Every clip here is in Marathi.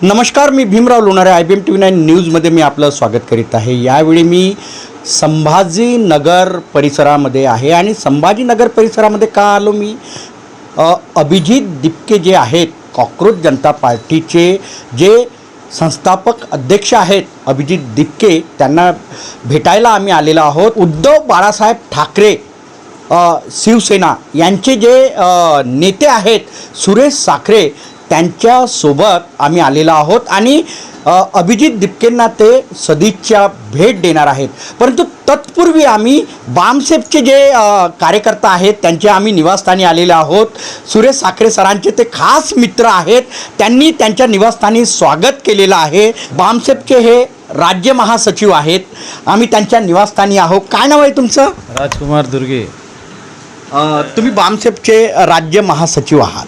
नमस्कार, मी भीमराव लोणारे IBM TV9 न्यूजमध्ये मी आपलं स्वागत करीत आहे। यावेळी मी संभाजीनगर परिसरामध्ये आहे आणि संभाजीनगर परिसरामध्ये का आलो मी, अभिजित दिपके जे आहेत कॉकरोच जनता पार्टीचे जे संस्थापक अध्यक्ष आहेत अभिजित दिपके, त्यांना भेटायला आम्ही आलेलो आहोत। उद्धव बाळासाहेब ठाकरे शिवसेना यांचे जे नेते आहेत सुरेश साखरे, त्यांच्यासोबत आम्ही आलेलो आहोत आणि अभिजित दिपकेंना ते सदिच्छा भेट देणार आहेत। परंतु तत्पूर्वी आम्ही बामसेफचे जे कार्यकर्ता आहेत त्यांच्या आम्ही निवासस्थानी आलेले आहोत। सुरेश साखरे सरांचे ते खास मित्र आहेत, त्यांनी त्यांच्या निवासस्थानी स्वागत केलेलं आहे। बामसेफचे हे राज्य महासचिव आहेत, आम्ही त्यांच्या निवासस्थानी आहोत। काय नाव आहे तुमचं? राजकुमार दुर्गे। तुम्ही बामसेफचे राज्य महासचिव आहात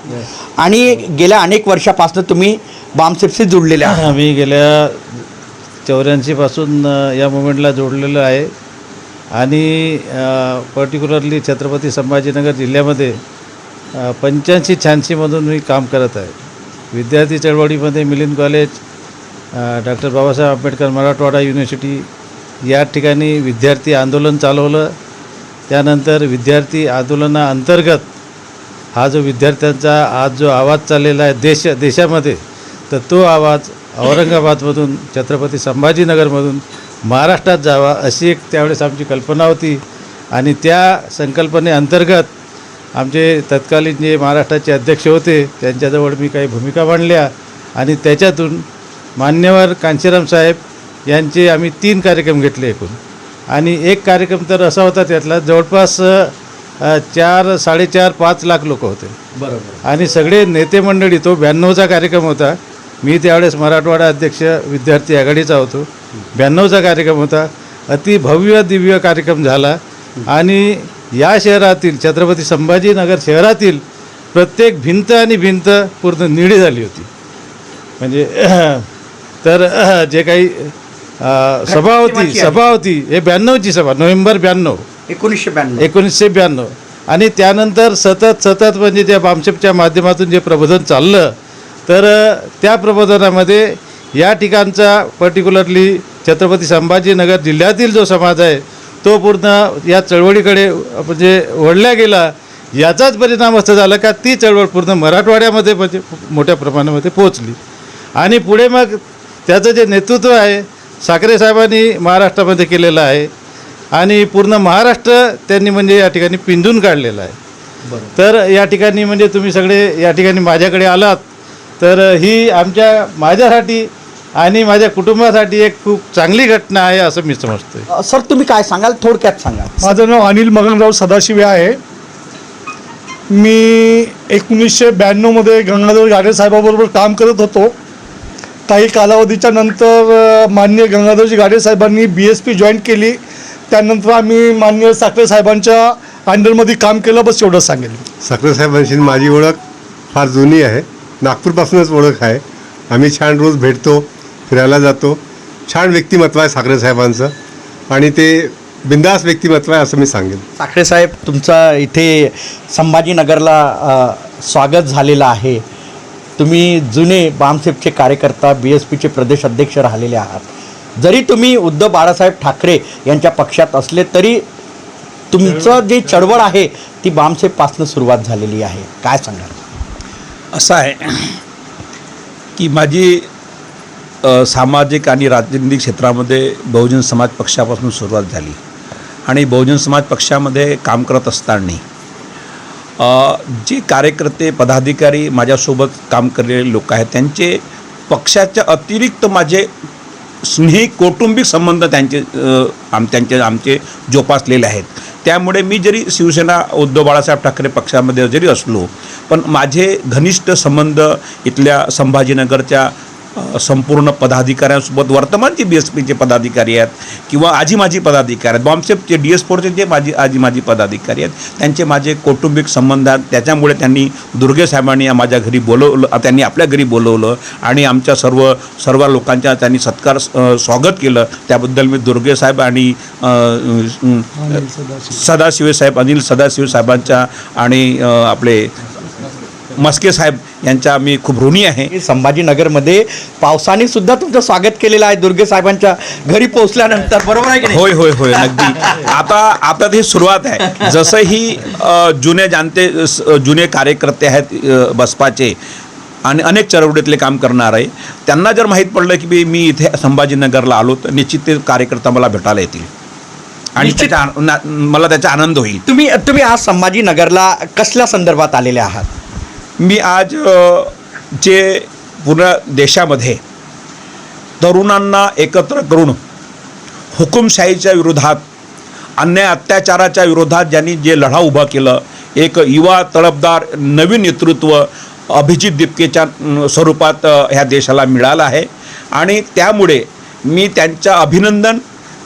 आणि गेल्या अनेक वर्षापासून तुम्ही बामसेफशी जुळलेले आहात। आम्ही गेल्या 84 पासून या मुवमेंटला जोडलेलं आहे आणि पर्टिक्युलरली छत्रपती संभाजीनगर जिल्ह्यामध्ये 85-86 मधून मी काम करत आहे। विद्यार्थी चळवळीमध्ये Milind college, doctor Babasaheb Ambedkar Marathwada university या ठिकाणी विद्यार्थी आंदोलन चालवलं। त्यानंतर विद्यार्थी आंदोलनाअंतर्गत हा जो विद्यार्थ्यांचा आज जो आवाज चाललेला आहे देशामध्ये, तर तो आवाज औरंगाबादमधून छत्रपती संभाजीनगरमधून महाराष्ट्रात जावा अशी एक त्यावेळेस आमची कल्पना होती आणि त्या संकल्पनेअंतर्गत आमचे तत्कालीन जे महाराष्ट्राचे अध्यक्ष होते त्यांच्याजवळ मी काही भूमिका मांडल्या आणि त्याच्यातून मान्यवर कांशीराम साहेब यांचे आम्ही 3 कार्यक्रम घेतले एकूण। आणि एक कार्यक्रम तर असा होता त्यातला जवळपास 4-5.5 लाख लोक होते, बरोबर। आणि सगळे नेते मंडळी, तो 92चा कार्यक्रम होता। मी त्यावेळेस मराठवाडा अध्यक्ष विद्यार्थी आघाडीचा होतो। 92चा कार्यक्रम होता, अति भव्य दिव्य कार्यक्रम झाला आणि या शहरातील छत्रपती संभाजीनगर शहरातील प्रत्येक भिंत आणि भिंत पूर्ण निळी झाली होती। म्हणजे तर जे काही सभा होती हे 92ची सभा, नोव्हेंबर 1992 आणि त्यानंतर सतत म्हणजे त्या बामसेफच्या माध्यमातून जे प्रबोधन चाललं, तर त्या प्रबोधनामध्ये या ठिकाणचा पर्टिक्युलरली छत्रपती संभाजीनगर जिल्ह्यातील जो समाज आहे तो पूर्ण या चळवळीकडे म्हणजे वळला गेला। याचाच परिणाम असं झाला का ती चळवळ पूर्ण मराठवाड्यामध्ये म्हणजे मोठ्या प्रमाणामध्ये पोहोचली आणि पुढे मग त्याचं जे नेतृत्व आहे साखरे साहेबांनी महाराष्ट्रामध्ये केलेलं आहे आणि पूर्ण महाराष्ट्र त्यांनी म्हणजे या ठिकाणी पिंजून काढलेला आहे। तर या ठिकाणी म्हणजे तुम्ही सगळे या ठिकाणी माझ्याकडे आलात, तर ही माझ्यासाठी आणि माझ्या कुटुंबासाठी एक खूप चांगली घटना आहे असं मी समजतोय। सर, तुम्ही काय सांगाल, थोडक्यात सांगा। माझं नाव अनिल मगनराव सदाशिव आहे। मी 1992मध्ये गंगाधर गाडे साहेबाबरोबर काम करत होतो। काही कालावधीच्या नंतर माननीय गंगाधरजी गाडे साहेबांनी BSP जॉईन केली। त्यानंतर आम्ही माननीय साखरे साहेबांच्या अंडरमध्ये काम केलं, बस एवढंच सांगेल। साखरे साहेबांशी माझी ओळख फार जुनी आहे, नागपूरपासूनच ओळख आहे। आम्ही छान रोज भेटतो, फिरायला जातो। छान व्यक्तिमत्व आहे साखरे साहेबांचं आणि ते बिंदास व्यक्तिमत्व आहे असं मी सांगेन। साखरे साहेब, तुमचं इथे संभाजीनगरला स्वागत झालेलं आहे। तुम्ही जुने बामसेफचे कार्यकर्ता, BSPचे प्रदेश अध्यक्ष राहिलेले आहात। जरी तुम्ही उद्धव बाळासाहेब ठाकरे यांच्या पक्षात असले तरी तुमचं जे चळवळ आहे ती बामसेफपासून सुरुवात झालेली आहे, काय सांगाल? असं आहे की माझी सामाजिक आणि राजनीतिक क्षेत्रामध्ये बहुजन समाज पक्षापासून सुरुवात झाली आणि बहुजन समाज पक्षामध्ये काम करत असताना जे कार्यकर्ते पदाधिकारी माझ्यासोबत काम करलेले लोक आहेत त्यांचे पक्षाच्या अतिरिक्त माझे स्नेही कौटुंबिक संबंध आमचे जोपासलेले आहेत। त्यामुळे मी जरी शिवसेना उद्धव बाळासाहेब ठाकरे पक्षामध्ये जरी असलो, पण माझे घनिष्ठ संबंध इथल्या संभाजीनगरच्या संपूर्ण पदाधिकाऱ्यांसोबत, वर्तमानचे BSPचे पदाधिकारी आहेत किंवा आजी माजी पदाधिकारी आहेत, बामसेफचे DS4चे जे आजी माजी पदाधिकारी आहेत, त्यांचे माझे कौटुंबिक संबंध आहेत। त्याच्यामुळे त्यांनी दुर्गे साहेबांनी माझ्या घरी बोलवलं, त्यांनी आपल्या घरी बोलवलं आणि आमच्या सर्व लोकांच्या त्यांनी सत्कार स्वागत केलं। त्याबद्दल मी दुर्गे साहेब आणि अनिल सदाशिव साहेबांच्या आणि आपले मस्के साहेब यांच्या मी खूप ऋणी आहे. संभाजीनगरमध्ये पावसाने सुद्धा तुमचं स्वागत केलेलं आहे दुर्गे साहेबांच्या घरी पोहोचल्यानंतर, बरोबर आहे की नाही? होय होय होय नक्की. आता ती सुरुवात आहे. जसं ही जुने कार्यकर्ते आहेत बसपाचे आणि अनेक चळवळीतले काम करणार आहे, त्यांना जर माहीत पडलं की मी इथे संभाजीनगरला आलो तर निश्चित ते कार्यकर्ता मला भेटायला येतील आणि मला त्याचा आनंद होईल. तुम्ही आज संभाजीनगरला कसल्या संदर्भात आलेले आहात? मी आज जे पूर्ण देशामध्ये तरुणांना एकत्र करून हुकुमशाहीच्या विरोधात, अन्याय अत्याचाराच्या विरोधात ज्यांनी जे लढा उभा केलं, एक युवा तळपदार नवीन नेतृत्व अभिजित दिपकेच्या स्वरूपात ह्या देशाला मिळालं आहे आणि त्यामुळे मी त्यांचं अभिनंदन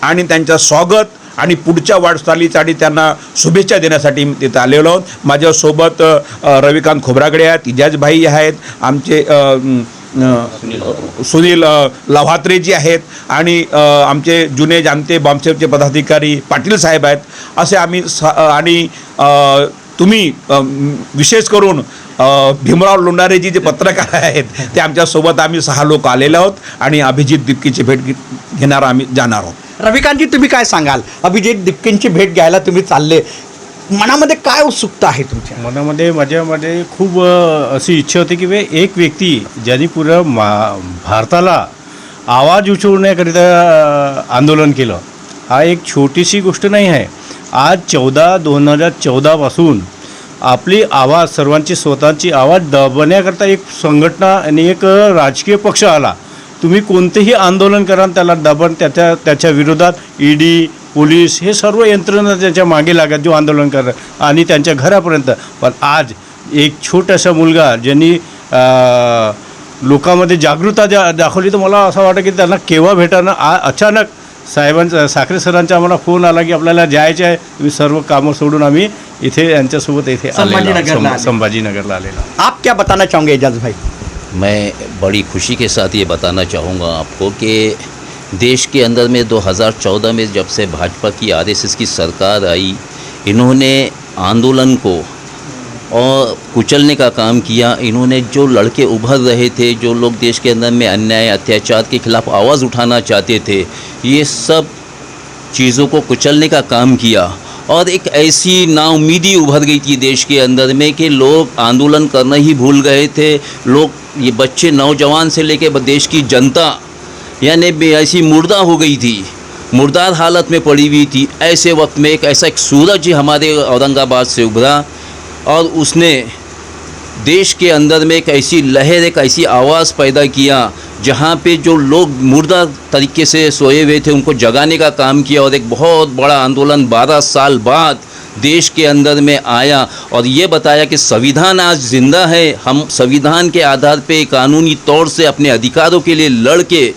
आणि त्यांचं स्वागत आणि पुढच्या वाटचालीसाठी त्यांना शुभेच्छा देण्यासाठी मी तिथं आलेलो आहोत. माझ्यासोबत रविकांत खोब्रागडे आहेत, इजाजभाई आहेत, आमचे सुनील लव्हात्रेजी आहेत आणि आमचे जुने जाणते बॉम्बसेवचे पदाधिकारी पाटील साहेब आहेत. असे आम्ही आणि तुम्ही विशेष करून भीमराव लोंढारेजी जे पत्रकार आहेत ते आमच्यासोबत आम्ही 6 लोक आलेलो आहोत आणि अभिजित दिपकेची भेट घेणार आम्ही जाणार आहोत. रविकांतजी, तुम्ही काय सांगाल? अभिजित दिपकेंची भेट घ्यायला तुम्ही चालले, मनामध्ये काय उत्सुकता आहे तुमच्या? माझ्यामध्ये खूप अशी इच्छा होती की एक व्यक्ती ज्यांनी पुऱ्या भारताला आवाज उठवण्याकरिता आंदोलन केलं, हा एक छोटीशी गोष्ट नाही आहे. आज 2014 आपली आवाज, सर्वांची स्वतःची आवाज दबण्याकरता एक संघटना आणि एक राजकीय पक्ष आला. तुम्ही कोणतेही आंदोलन करा, त्याला दबण, त्याच्या विरोधात ईडी, पोलीस हे सर्व यंत्रणा त्याच्या मागे लागत जो आंदोलन करत आणि त्यांच्या घरापर्यंत. पण आज एक छोटासा मुलगा ज्यांनी लोकांमध्ये जागरूकता दाखवली, तर मला असं वाटतं की त्यांना केव्हा भेटानं अचानक साखरे सरांचा आम्हाला फोन आला की आपल्याला जायचं आहे. तुम्ही सर्व कामं सोडून आम्ही इथे यांच्यासोबत इथे संभाजीनगरला आलेलो. आप क्या बताना चाहोगे एजाज भाई? मैं बड़ी खुशी के साथ ये बताना चाहूँगा आपको कि देश के अंदर में 2014 में जब से भाजपा की आरएसएस की सरकार आई, इन्होंने आंदोलन को और कुचलने का काम किया. इन्होंने जो लड़के उभर रहे थे, जो लोग देश के अंदर में अन्याय अत्याचार के खिलाफ आवाज़ उठाना चाहते थे, ये सब चीज़ों को कुचलने का काम किया. और एक ऐसी नाउमीदी उभर गई थी देश के अंदर में कि लोग आंदोलन करना ही भूल गए थे. लोग, ये बच्चे, नौजवान से लेके देश की जनता यानी ऐसी मुर्दा हो गई थी, मुर्दार हालत में पड़ी हुई थी. ऐसे वक्त में एक सूरज हमारे औरंगाबाद से उभरा और उसने देश के अंदर में एक ऐसी लहर, एक ऐसी आवाज़ पैदा किया जहाँ पे जो लोग मुर्दा तरीके से सोए हुए थे उनको जगाने का काम किया. और एक बहुत बड़ा आंदोलन 12 साल बाद देश के अंदर में आया और ये बताया कि संविधान आज ज़िंदा है. हम संविधान के आधार पे कानूनी तौर से अपने अधिकारों के लिए लड़ के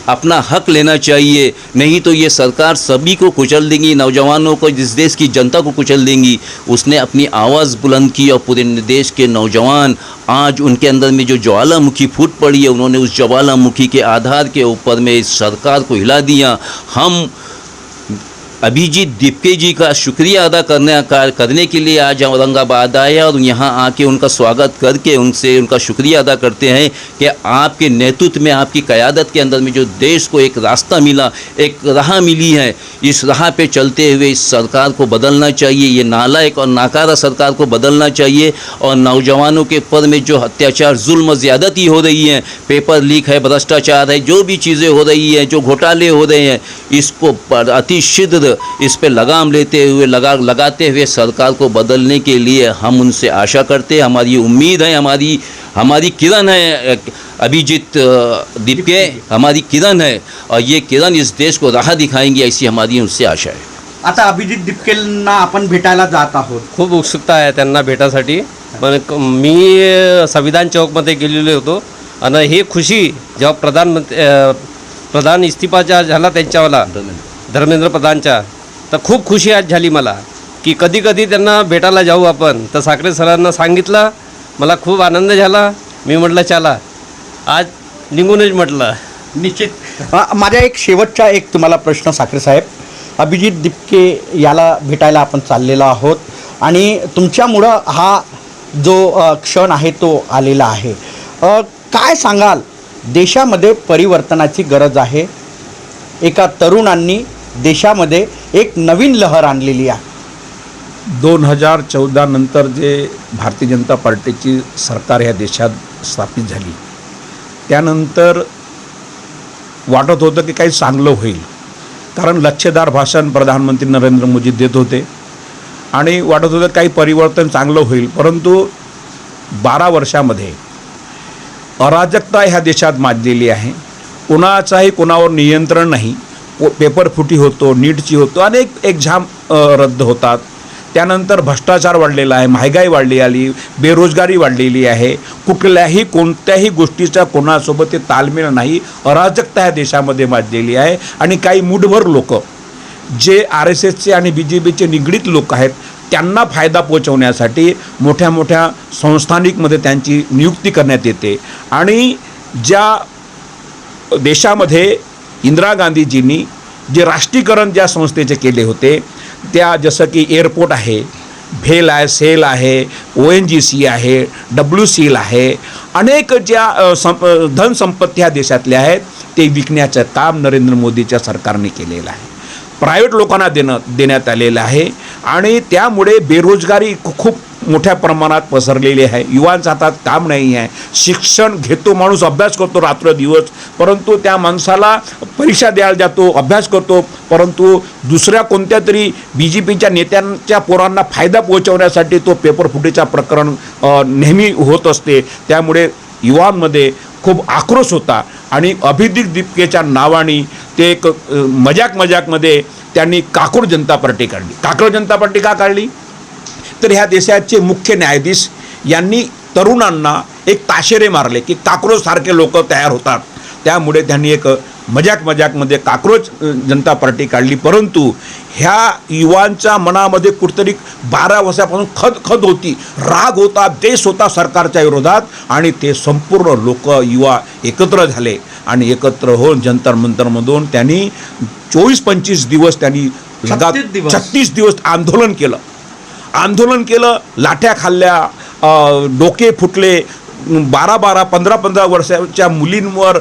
अपना हक लेना चाहिए, नहीं तो ये सरकार सभी को कुचल देंगी, नौजवानों को, जिस देश की जनता को कुचल देंगी. उसने अपनी आवाज़ बुलंद की और पूरे देश के नौजवान, आज उनके अंदर में जो ज्वालामुखी फूट पड़ी है, उन्होंने उस ज्वालामुखी के आधार के ऊपर में इस सरकार को हिला दिया. हम अभिजीत दिपके जी का शुक्रिया अदा करने के लिए आज औरंगाबाद आए और यहाँ आके उनका स्वागत करके उनसे उनका शुक्रिया अदा करते हैं कि आपके नेतृत्व में, आपकी क़यादत के अंदर में जो देश को एक रास्ता मिला, एक राह मिली है, इस राह पे चलते हुए इस सरकार को बदलना चाहिए. ये नालायक और नाकारा सरकार को बदलना चाहिए. और नौजवानों के ऊपर में जो अत्याचार, जुल्म, ज़्यादती हो रही हैं, पेपर लीक है, भ्रष्टाचार है, जो भी चीज़ें हो रही हैं, जो घोटाले हो रहे हैं, इसको अति शीघ्र इस पे लगाम लगाते हुए सरकार को बदलने के लिए हम उनसे आशा करते हैं. हमारी उम्मीद है, हमारी किरण है अभिजीत दिपके, हमारी किरण है और ये किरण इस देश को राह दिखाएंगी, ऐसी हमारी उनसे आशा है. आता अभिजित दिपकेंना आपण भेटायला जात आहोत. खूप उत्सुकता आहे त्यांना भेटासाठी. पण मी संविधान चौकमध्ये गेलेलो होतो आणि ही खुशी जेव्हा प्रधान इस्तीफाचा झाला त्यांच्यावाला धर्मेंद्र प्रधानच्या, तर खूप खुशी आज झाली मला की कधी कधी त्यांना भेटायला जाऊ आपण. तर साखरे सरांना सांगितलं, मला खूप आनंद झाला. मी म्हटलं चला, आज निघूनच म्हटलं. निश्चित. माझ्या एक शेवटचा तुम्हाला प्रश्न साखरे साहेब, अभिजित दिपके याला भेटायला आपण चाललेलो आहोत आणि तुमच्यामुळं हा जो क्षण आहे तो आलेला आहे. काय सांगाल, देशामध्ये परिवर्तनाची गरज आहे. एका तरुणांनी देशामध्ये एक नवीन लहर आणलेली आहे. 2014 नंतर जे भारतीय जनता पार्टीची सरकार ह्या देशात स्थापित झाली, त्यानंतर वाटत होतं की काही चांगलं होईल, कारण लच्छेदार भाषण प्रधानमंत्री नरेंद्र मोदी देत होते आणि वाटत होतं काही परिवर्तन चांगलं होईल. परंतु 12 वर्षामध्ये अराजकता ह्या देशात माजलेली आहे. कोणाचाही कोणावर नियंत्रण नाही. पेपर फुटी होतो, नीटची होतो, अनेक एक्झाम रद्द होतात. त्यानंतर भ्रष्टाचार वाढलेला आहे, महागाई वाढली आली, बेरोजगारी वाढलेली आहे. कुठल्याही कोणत्याही गोष्टीचा कोणासोबत ते ताळमेळ नाही. अराजकता ह्या देशामध्ये माजलेली आहे आणि काही मुठभर लोक जे RSSचे आणि BJPचे निगडीत लोक आहेत, त्यांना फायदा पोचवण्यासाठी मोठ्या मोठ्या संस्थानिकमध्ये त्यांची नियुक्ती करण्यात येते. आणि ज्या देशामध्ये इंदिरा गांधीजींनी जे राष्ट्रीयकरण ज्या संस्थेचे केले होते, त्या जसं की एअरपोर्ट आहे, भेल आहे, सेल आहे, ONGC आहे, WCL आहे, अनेक ज्या धनसंपत्ती ह्या देशातल्या आहेत ते विकण्याचं काम नरेंद्र मोदीच्या सरकारने केलेलं आहे. प्रायव्हेट लोकांना देण्यात आलेलं आहे आणि त्यामुळे बेरोजगारी खूप मोठ्या प्रमाणात पसरलेली आहे. युवांच्या हातात काम नाही आहे. शिक्षण घेतो माणूस, अभ्यास करतो रात्रदिवस, परंतु त्या माणसाला परीक्षा द्यायला जातो, अभ्यास करतो, परंतु दुसऱ्या कोणत्या तरी BJPच्या नेत्यांच्या पोरांना फायदा पोहोचवण्यासाठी तो पेपर फुटीचा प्रकरण नेहमी होत असते. त्यामुळे युवांमध्ये खूप आक्रोश होता आणि अभिजित दीपकेच्या नावाने ते एक मजाकमध्ये त्यांनी काकोड जनता पार्टी काढली. काकोड जनता पार्टी का काढली तर ह्या देशाचे मुख्य न्यायाधीश यांनी तरुणांना एक ताशेरे मारले की काक्रोचसारखे लोक तयार होतात. त्यामुळे त्यांनी एक मजाकमध्ये काक्रोच जनता पार्टी काढली. परंतु ह्या युवांच्या मनामध्ये कुठतरी 12 वर्षापासून खद होती, राग होता, देश होता सरकारच्या विरोधात आणि ते संपूर्ण लोक युवा एकत्र झाले आणि एकत्र होऊन जंतर मंतरमधून त्यांनी 24-25 दिवस त्यांनी 36 दिवस आंदोलन केलं. लाठ्या खाल्ल्या, डोके फुटले. 12-12, 15-15 वर्षाच्या मुलींवर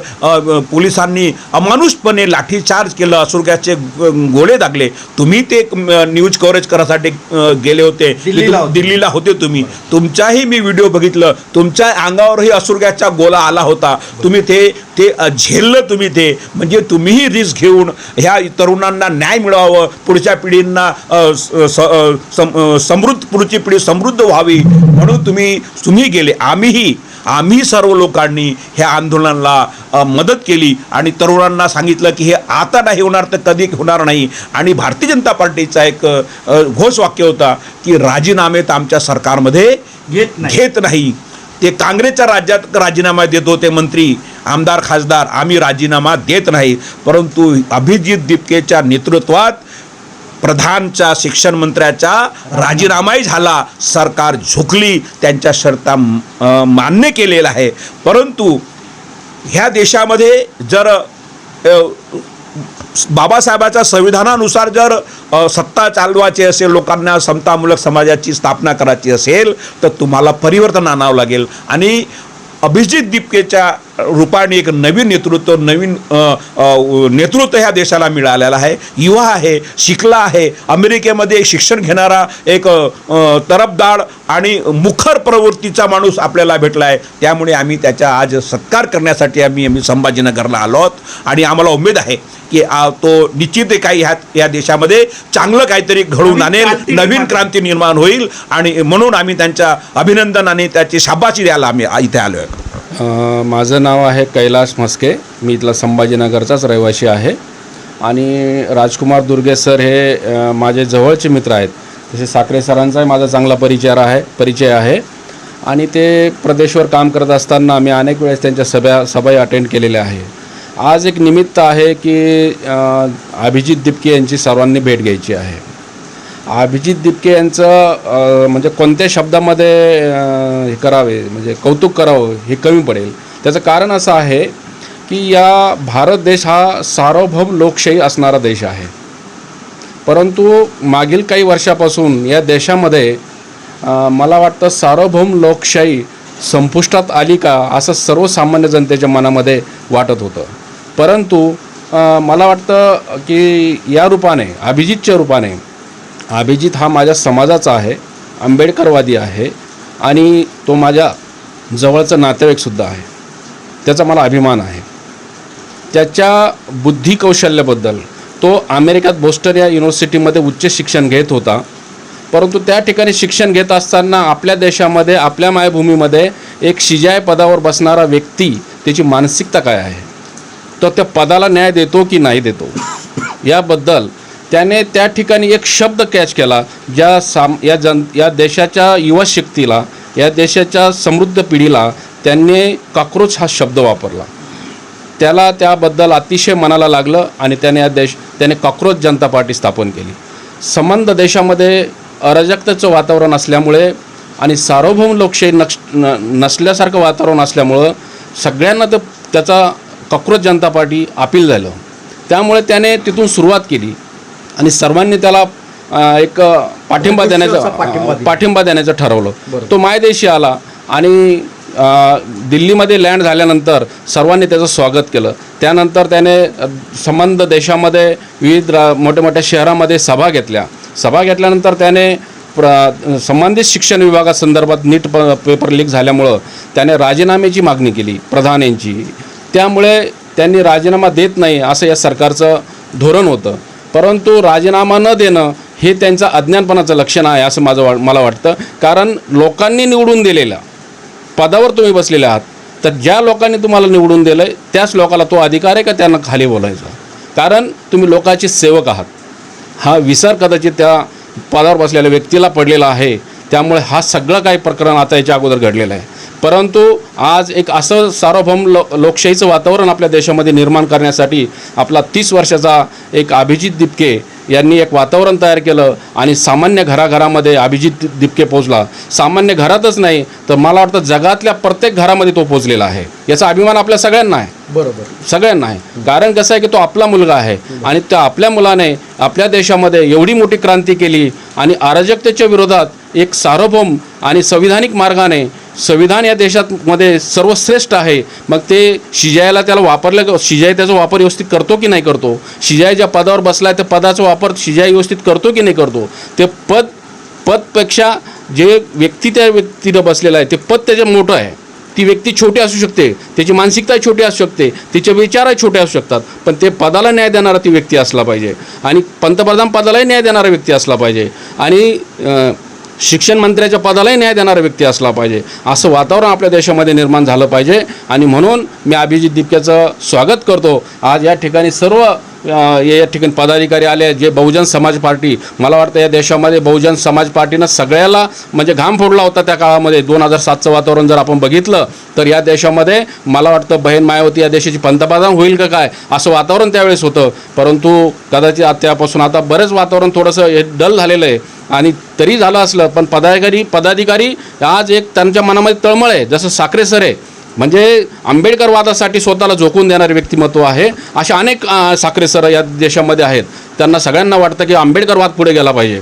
पोलिसांनी अमानुषपणे लाठीचार्ज केलं, अश्रू गॅसचे गोळे दागले. तुम्ही ते न्यूज कव्हरेज करायसाठी गेले होते, दिल्लीला होते तुम्ही. तुमचाही मी व्हिडिओ बघितलं, तुमच्या अंगावरही अश्रू गॅसचा गोळा आला होता. तुम्ही ते झेललं तुम्ही ते, म्हणजे तुम्हीही रिस्क घेऊन ह्या तरुणांना न्याय मिळावं, पुढच्या पिढींना पुढची पिढी समृद्ध व्हावी म्हणून तुम्ही गेले. आम्ही सर्व लोकांनी ह्या आंदोलनाला मदत केली आणि तरुणांना सांगितलं की हे आता नाही होणार तर कधी होणार नाही. आणि भारतीय जनता पार्टीचा एक घोषवाक्य होता की राजीनामे तर आमच्या सरकारमध्ये घेत नाही. ते काँग्रेसच्या राज्यात राजीनामा देत होते मंत्री, आमदार, खासदार, आम्ही राजीनामा देत नाही. परंतु अभिजित दीपकेच्या नेतृत्वात प्रधानच्या शिक्षण मंत्र्याचा राजीनामाही झाला, सरकार झुकली, त्यांच्या शर्ता मान्य केलेला आहे. परंतु ह्या देशामध्ये जर बाबासाहेबाच्या संविधानानुसार जर सत्ता चालवायची असेल, लोकांना समतामूलक समाजाची स्थापना करायची असेल तर तुम्हाला परिवर्तन आणावं लागेल. आणि अभिजित दीपकेच्या रूपाने एक नवीन नेतृत्व ह्या देशाला मिळालेलं आहे. युवा आहे, शिकला आहे, अमेरिकेमध्ये शिक्षण घेणारा एक तरफदार आणि मुखर प्रवृत्तीचा माणूस आपल्याला भेटला आहे. त्यामुळे आम्ही त्याचा आज सत्कार करण्यासाठी आम्ही संभाजीनगरला आलो आहोत आणि आम्हाला उमेद आहे की तो निश्चित काही या देशामध्ये चांगलं काहीतरी घडवून आणेल, नवीन क्रांती निर्माण होईल. आणि म्हणून आम्ही त्यांच्या अभिनंदन आणि त्याची शाबासकी द्यायला आम्ही इथे आलो आहे. माझं नाव आहे कैलास म्हस्के, मी इथला संभाजीनगरचाच रहिवासी आहे. आणि राजकुमार दुर्गे सर हे माझे जवळचे मित्र आहेत. तसे साखरे सरांचाही माझा चांगला परिचय आहे आणि ते प्रदेशवर काम करत असताना आम्ही अनेक वेळेस त्यांच्या सभा अटेंड केलेल्या आहे. आज एक निमित्त आहे की अभिजित दीपके यांची सर्वांनी भेट घ्यायची आहे. अभिजित दीपके यांचं म्हणजे कोणत्या शब्दामध्ये हे करावे, म्हणजे कौतुक करावं हे कमी पडेल. त्याचं कारण असं आहे की या भारत देश हा सार्वभौम लोकशाही असणारा देश आहे. परंतु मागील काही वर्षापासून या देशामध्ये मला वाटतं सार्वभौम लोकशाही संपुष्टात आली का असं सर्वसामान्य जनतेच्या मनामध्ये वाटत होतं. परंतु मला वाटतं की या रूपाने अभिजितच्या रूपाने, अभिजित हा माझ्या समाजाचा आहे, आंबेडकरवादी आहे आणि तो माझ्या जवळचा नातेवाईकसुद्धा आहे. त्याचा मला अभिमान आहे. त्याच्या बुद्धी कौशल्याबद्दल तो अमेरिकेत बोस्टन या युनिव्हर्सिटीमध्ये उच्च शिक्षण घेत होता. परंतु त्या ठिकाणी शिक्षण घेत असताना आपल्या देशामध्ये, आपल्या मायभूमीमध्ये एक शिजाय पदावर बसणारा व्यक्ती, त्याची मानसिकता काय आहे, तो त्या पदाला न्याय देतो की नाही देतो, याबद्दल त्याने त्या ठिकाणी एक शब्द कॅच केला, या देशाच्या युवा शक्तीला, या देशाच्या समृद्ध पिढीला त्यांनी कॉकरोच हा शब्द वापरला. त्याला त्याबद्दल अतिशय मनाला लागलं आणि त्याने कॉकरोच जनता पार्टी स्थापन केली. संबंध देशामध्ये अराजकतेचं वातावरण असल्यामुळे आणि सार्वभौम लोकशाही नसल्यासारखं वातावरण असल्यामुळं सगळ्यांना त्याचा कॉकरोच जनता पार्टी अपील झालं. त्यामुळे त्याने तिथून सुरुवात केली आणि सर्वांनी त्याला एक पाठिंबा देण्याचं ठरवलं. तो मायदेशी आला आणि दिल्लीमध्ये लँड झाल्यानंतर सर्वांनी त्याचं स्वागत केलं. त्यानंतर त्याने संबंध देशामध्ये विविध मोठ्या मोठ्या शहरामध्ये सभा घेतल्यानंतर त्याने संबंधित शिक्षण विभागासंदर्भात नीट पेपर लीक झाल्यामुळं त्याने राजीनाम्याची मागणी केली प्रधान यांची. त्यामुळे त्यांनी राजीनामा देत नाही असं या सरकारचं धोरण होतं. परंतु राजीनामा न देणं हे त्यांचं अज्ञानपणाचं लक्षण आहे असं मला वाटतं. कारण लोकांनी निवडून दिलेल्या पदावर तुम्ही बसलेले आहात, तर ज्या लोकांनी तुम्हाला निवडून दिलं आहे त्याच लोकाला तो अधिकार आहे का त्यांना खाली बोलायचा. कारण तुम्ही लोकांचे सेवक आहात. हा विसर कदाचित त्या पदावर बसलेल्या व्यक्तीला पडलेला आहे. त्यामुळे हा सगळं काही प्रकरण आता याच्या अगोदर घडलेलं आहे. परंतु आज एक असं सार्वभौम लोकशाहीचं वातावरण आपल्या देशामध्ये निर्माण करण्यासाठी आपला 30 वर्षाचा एक अभिजित दिपके यांनी एक वातावरण तयार केलं आणि सामान्य घराघरामध्ये अभिजित दिपके पोचला. सामान्य घरातच नाही तर मला वाटतं जगातल्या प्रत्येक घरामध्ये तो पोचलेला आहे. याचा अभिमान आपल्या सगळ्यांना आहे. बरोबर, सगळ्यांना आहे. कारण कसं आहे की तो आपला मुलगा आहे आणि त्या आपल्या मुलाने आपल्या देशामध्ये एवढी मोठी क्रांती केली आणि अराजकतेच्या विरोधात एक सार्वभौम आणि संविधानिक मार्गाने, संविधान या देशामध्ये सर्वश्रेष्ठ आहे, मग ते शिजायला त्याला वापरलं, शिजाई त्याचा वापर व्यवस्थित करतो की नाही करतो, शिजाई ज्या पदावर बसला आहे त्या पदाचा वापर शिजाई व्यवस्थित करतो की नाही करतो, ते पदपेक्षा जे व्यक्ती त्या व्यक्तीनं बसलेलं आहे ते पद त्याचं मोठं आहे. ती व्यक्ती छोटी असू शकते, त्याची मानसिकता छोटी असू शकते, तिचे विचारही छोटे असू शकतात, पण ते पदाला न्याय देणारा ती व्यक्ती असला पाहिजे आणि पंतप्रधान पदालाही न्याय देणारा व्यक्ती असला पाहिजे आणि शिक्षण मंत्र्याच्या पदालाही न्याय देणारा व्यक्ती असला पाहिजे. असं वातावरण आपल्या देशामध्ये निर्माण झालं पाहिजे आणि म्हणून मी अभिजित दिपकेचं स्वागत करतो. आज या ठिकाणी सर्व या ठिकाणी पदाधिकारी आले जे बहुजन समाज पार्टी, मला वाटतं या देशामध्ये बहुजन समाज पार्टीनं सगळ्याला म्हणजे घाम फोडला होता त्या काळामध्ये. 2007चं वातावरण जर आपण बघितलं तर या देशामध्ये मला वाटतं बहीण मायावती या देशाची पंतप्रधान होईल का काय असं वातावरण त्यावेळेस होतं. परंतु कदाचित त्यापासून आता बरेच वातावरण थोडंसं हे डल झालेलं आहे आणि तरी झालं असलं पण पदाधिकारी आज एक त्यांच्या मनामध्ये तळमळ आहे. जसं साखरे सर आहे, म्हणजे आंबेडकरवादासाठी स्वतःला झोकून देणारे व्यक्तिमत्व आहे. अशा अनेक साखरे सर या देशामध्ये आहेत. त्यांना सगळ्यांना वाटतं की आंबेडकरवाद पुढे गेला पाहिजे.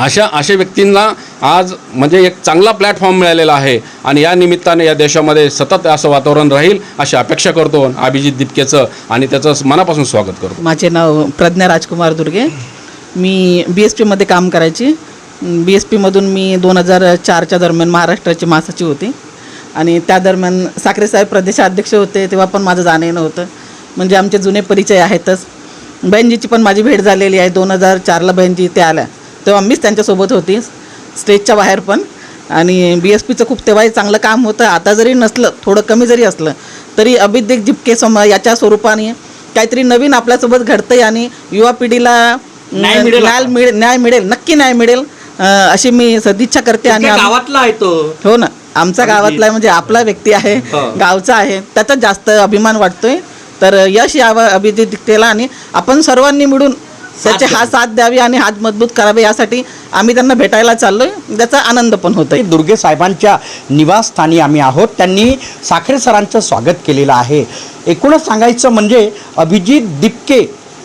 अशा व्यक्तींना आज म्हणजे एक चांगला प्लॅटफॉर्म मिळालेला आहे आणि या निमित्ताने या देशामध्ये सतत असं वातावरण राहील अशी अपेक्षा करतो अभिजित दिपकेचं आणि त्याचं मनापासून स्वागत करतो. माझे नाव प्रज्ञा राजकुमार दुर्गे. मी BSPमध्ये काम करायची. BSPमधून मी 2004च्या दरम्यान महाराष्ट्राची महासचिव होती आणि त्या दरम्यान साखरे साहेब प्रदेशाध्यक्ष होते तेव्हा पण माझं जाणं येणं होतं. म्हणजे आमचे जुने परिचय आहेतच. बहिणजीची पण माझी भेट झालेली आहे. 2004ला बहिणजी इथे आल्या तेव्हा मीच त्यांच्यासोबत होती स्टेजच्या बाहेर पण. आणि BSPचं खूप तेव्हाही चांगलं काम होतं. आता जरी नसलं, थोडं कमी जरी असलं तरी अभिजित दिपके याच्या स्वरूपाने काहीतरी नवीन आपल्यासोबत घडतं आहे आणि युवा पिढीला न्याय मिळेल, नक्की न्याय मिळेल अशी मी सदिच्छा करते. आणि गावातला आहे तो. हो ना, आमचा गावातला आहे म्हणजे आपला व्यक्ती आहे, गावचा आहे, त्याचा जास्त अभिमान वाटतोय. तर यश यावं अभिजित दिपकेला आणि आपण सर्वांनी मिळून त्याचे हात साथ द्यावी आणि हात मजबूत करावे यासाठी आम्ही त्यांना भेटायला चाललोय. त्याचा आनंद पण होतोय. दुर्गे साहेबांच्या निवासस्थानी आम्ही आहोत. त्यांनी साखरे सरांचं स्वागत केलेलं आहे. एकूणच सांगायचं म्हणजे अभिजित दिपके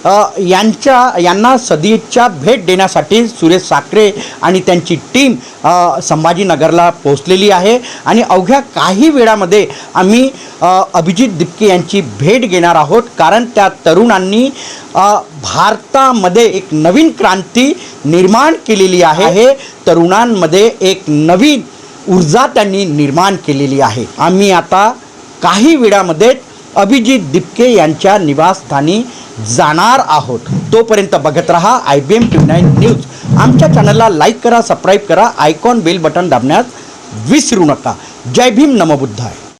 यांना सदिच्छा भेट देण्यासाठी सुरेश साखरे आणि त्यांची टीम संभाजीनगरला पोहोचलेली आहे आणि अवघ्या काही वेळामध्ये आम्ही अभिजित दिपके यांची भेट घेणार आहोत, कारण त्या तरुणांनी भारतामध्ये एक नवीन क्रांती निर्माण केलेली आहे. तरुणांमध्ये एक नवीन ऊर्जा त्यांनी निर्माण केलेली आहे. आम्ही आता काही वेळामध्ये अभिजित दिपके यांच्या निवासस्थानी जाणार आहोत. तोपर्यंत बघत रहा IBM TV9 न्यूज. आमच्या चॅनलला लाईक करा, सबस्क्राईब करा, आयकॉन बेल बटन दाबण्यास विसरू नका. जय भीम, नमो बुद्धाय.